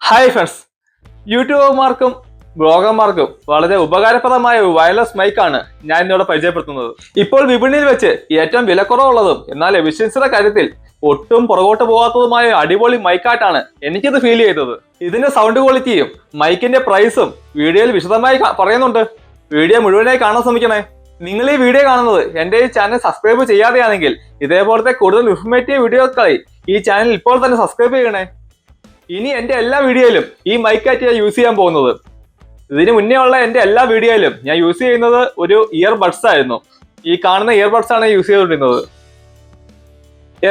Hi friends, യൂട്യൂബർമാർക്കും ബ്ലോഗർമാർക്കും വളരെ ഉപകാരപ്രദമായ ഒരു വയർലെസ് മൈക്കാണ് ഞാൻ ഇന്നിവിടെ പരിചയപ്പെടുത്തുന്നത്. ഇപ്പോൾ വിപണിയിൽ വെച്ച് ഏറ്റവും വിലക്കുറവുള്ളതും എന്നാൽ എഫിഷ്യൻസിയുടെ കാര്യത്തിൽ ഒട്ടും പുറകോട്ട് പോകാത്തതുമായ അടിപൊളി മൈക്കായിട്ടാണ് എനിക്കിത് ഫീൽ ചെയ്തത്. ഇതിന്റെ സൗണ്ട് ക്വാളിറ്റിയും മൈക്കിന്റെ പ്രൈസും വീഡിയോയിൽ വിശദമായി പറയുന്നുണ്ട്. വീഡിയോ മുഴുവനായി കാണാൻ ശ്രമിക്കണേ. നിങ്ങൾ ഈ വീഡിയോ കാണുന്നത് എന്റെ ഈ ചാനൽ സബ്സ്ക്രൈബ് ചെയ്യാതെയാണെങ്കിൽ ഇതേപോലത്തെ കൂടുതൽ ഇൻഫോർമേറ്റീവ് വീഡിയോക്കായി ഈ ചാനൽ ഇപ്പോൾ തന്നെ സബ്സ്ക്രൈബ് ചെയ്യണേ. ഇനി എന്റെ എല്ലാ വീഡിയോയിലും ഈ മൈക്കായിട്ട് ഞാൻ യൂസ് ചെയ്യാൻ പോകുന്നത്. ഇതിന് മുന്നേ ഉള്ള എന്റെ എല്ലാ വീഡിയോയിലും ഞാൻ യൂസ് ചെയ്യുന്നത് ഒരു ഇയർ ബഡ്സ് ആയിരുന്നു. ഈ കാണുന്ന ഇയർ ബഡ്സ് ആണ് യൂസ് ചെയ്തുകൊണ്ടിരുന്നത്.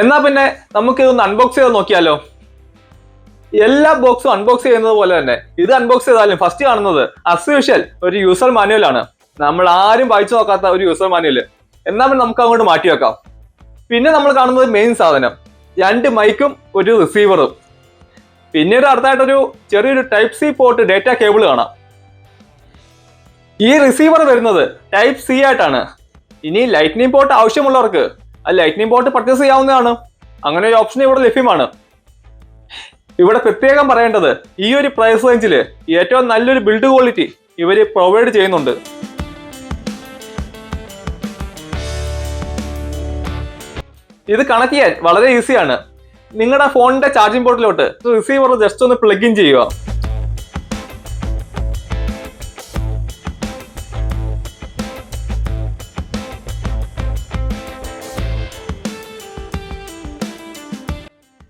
എന്നാ പിന്നെ നമുക്ക് ഇതൊന്ന് അൺബോക്സ് ചെയ്ത് നോക്കിയാലോ. എല്ലാ ബോക്സും അൺബോക്സ് ചെയ്യുന്നത് പോലെ തന്നെ ഇത് അൺബോക്സ് ചെയ്താലും ഫസ്റ്റ് കാണുന്നത് ആസ് യൂഷ്വൽ ഒരു യൂസർ മാനുവൽ ആണ്. നമ്മൾ ആരും വായിച്ചു നോക്കാത്ത ഒരു യൂസർ മാനുവൽ. എന്നാൽ പിന്നെ നമുക്ക് അങ്ങോട്ട് മാറ്റി വെക്കാം. പിന്നെ നമ്മൾ കാണുന്നത് മെയിൻ സാധനം, 2 മൈക്കും ഒരു റിസീവറും. പിന്നീട് അടുത്തായിട്ടൊരു ചെറിയൊരു type C port data cable കാണാം. ഈ റിസീവർ വരുന്നത് ടൈപ്പ് സി ആയിട്ടാണ്. ഇനി ലൈറ്റ്നിങ് പോർട്ട് ആവശ്യമുള്ളവർക്ക് ആ ലൈറ്റ്നിങ് പോർട്ട് പർച്ചേസ് ചെയ്യാവുന്നതാണ്. അങ്ങനെ ഒരു ഓപ്ഷൻ ഇവിടെ ലഭ്യമാണ്. ഇവിടെ പ്രത്യേകം പറയേണ്ടത്, ഈ ഒരു പ്രൈസ് റേഞ്ചിൽ ഏറ്റവും നല്ലൊരു ബിൽഡ് ക്വാളിറ്റി ഇവര് പ്രൊവൈഡ് ചെയ്യുന്നുണ്ട്. ഇത് കണക്ട് ചെയ്യാൻ വളരെ ഈസിയാണ്. നിങ്ങളുടെ ഫോണിന്റെ ചാർജിംഗ് പോർട്ടിലോട്ട് റിസീവർ ജസ്റ്റ് ഒന്ന് പ്ലഗ് ഇൻ ചെയ്യുക.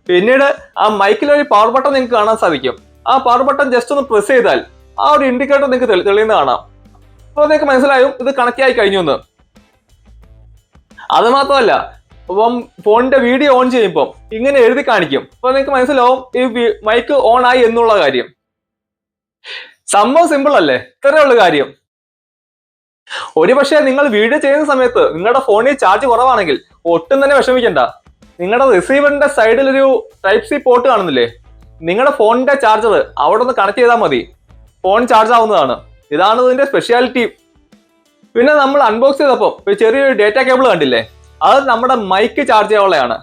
പിന്നീട് ആ മൈക്കിൽ ഒരു പവർ ബട്ടൺ നിങ്ങൾക്ക് കാണാൻ സാധിക്കും. ആ പവർ ബട്ടൺ ജസ്റ്റ് ഒന്ന് പ്രസ് ചെയ്താൽ ആ ഒരു ഇൻഡിക്കേറ്റർ നിങ്ങൾക്ക് തെളിയുന്ന കാണാം. അപ്പോൾ നിങ്ങൾക്ക് മനസ്സിലായും ഇത് കണക്ട് ആയി കഴിഞ്ഞു എന്ന്. അത് മാത്രമല്ല, അപ്പം ഫോണിന്റെ വീഡിയോ ഓൺ ചെയ്യുമ്പോൾ ഇങ്ങനെ എഴുതി കാണിക്കും. അപ്പൊ നിങ്ങൾക്ക് മനസ്സിലാവും ഈ മൈക്ക് ഓൺ ആയി എന്നുള്ള കാര്യം. സംഭവം സിമ്പിൾ അല്ലേ? ഇത്രയുള്ള കാര്യം. ഒരുപക്ഷെ നിങ്ങൾ വീഡിയോ ചെയ്യുന്ന സമയത്ത് നിങ്ങളുടെ ഫോണിൽ ചാർജ് കുറവാണെങ്കിൽ ഒട്ടും തന്നെ വിഷമിക്കണ്ട. നിങ്ങളുടെ റിസീവറിന്റെ സൈഡിൽ ഒരു ടൈപ്പ് സി പോർട്ട് കാണുന്നില്ലേ? നിങ്ങളുടെ ഫോണിന്റെ ചാർജർ അവിടെ ഒന്ന് കണക്ട് ചെയ്താൽ മതി, ഫോൺ ചാർജ് ആവുന്നതാണ്. ഇതാണ് ഇതിന്റെ സ്പെഷ്യാലിറ്റി. പിന്നെ നമ്മൾ അൺബോക്സ് ചെയ്തപ്പോൾ ഒരു ചെറിയൊരു ഡേറ്റ കേബിൾ കണ്ടില്ലേ? അത് നമ്മുടെ മൈക്ക് ചാർജ് ചെയ്യാനുള്ളതാണ്.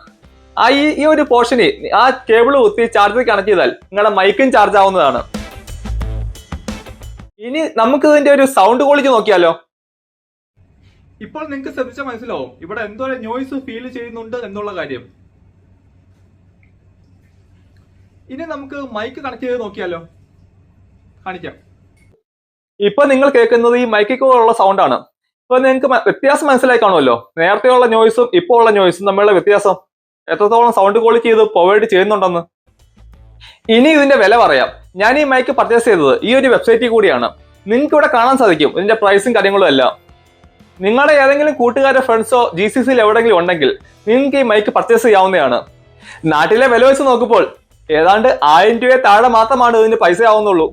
ഈ ഒരു പോർഷന് ആ കേബിൾ കുത്തി ചാർജർ കണക്ട് ചെയ്താൽ നിങ്ങളുടെ മൈക്കും ചാർജ് ആവുന്നതാണ്. ഇനി നമുക്ക് ഇതിന്റെ ഒരു സൗണ്ട് ക്വാളിറ്റി നോക്കിയാലോ. ഇപ്പോൾ നിങ്ങൾക്ക് ശ്രദ്ധിച്ചാൽ മനസ്സിലാവും ഇവിടെ എന്തോ നോയ്സ് ഫീൽ ചെയ്യുന്നുണ്ട് എന്നുള്ള കാര്യം. ഇനി നമുക്ക് മൈക്ക് കണക്ട് ചെയ്ത് നോക്കിയാലോ. കാണിക്കാം. ഇപ്പൊ നിങ്ങൾ കേൾക്കുന്നത് ഈ മൈക്കിൽ ഉള്ള സൗണ്ട് ആണ്. ഇപ്പൊ നിങ്ങൾക്ക് വ്യത്യാസം മനസ്സിലായി കാണുമല്ലോ. നേരത്തെയുള്ള നോയ്സും ഇപ്പോൾ ഉള്ള നോയ്സും തമ്മിലുള്ള വ്യത്യാസം, എത്രത്തോളം സൗണ്ട് ക്വാളിറ്റി ഇത് പ്രൊവൈഡ് ചെയ്യുന്നുണ്ടെന്ന്. ഇനി ഇതിന്റെ വില പറയാം. ഞാൻ ഈ മൈക്ക് പർച്ചേസ് ചെയ്തത് ഈ ഒരു വെബ്സൈറ്റിൽ കൂടിയാണ്. നിങ്ങൾക്ക് ഇവിടെ കാണാൻ സാധിക്കും ഇതിന്റെ പ്രൈസും കാര്യങ്ങളും എല്ലാം. നിങ്ങളുടെ ഏതെങ്കിലും കൂട്ടുകാരോ ഫ്രണ്ട്സോ GCCയിൽ എവിടെയെങ്കിലും ഉണ്ടെങ്കിൽ നിങ്ങൾക്ക് ഈ മൈക്ക് പർച്ചേസ് ചെയ്യാവുന്നതാണ്. നാട്ടിലെ വില വെച്ച് നോക്കുമ്പോൾ ഏതാണ്ട് 1000 രൂപയെ താഴെ മാത്രമാണ് ഇതിന് പൈസ ആവുന്നുള്ളൂ.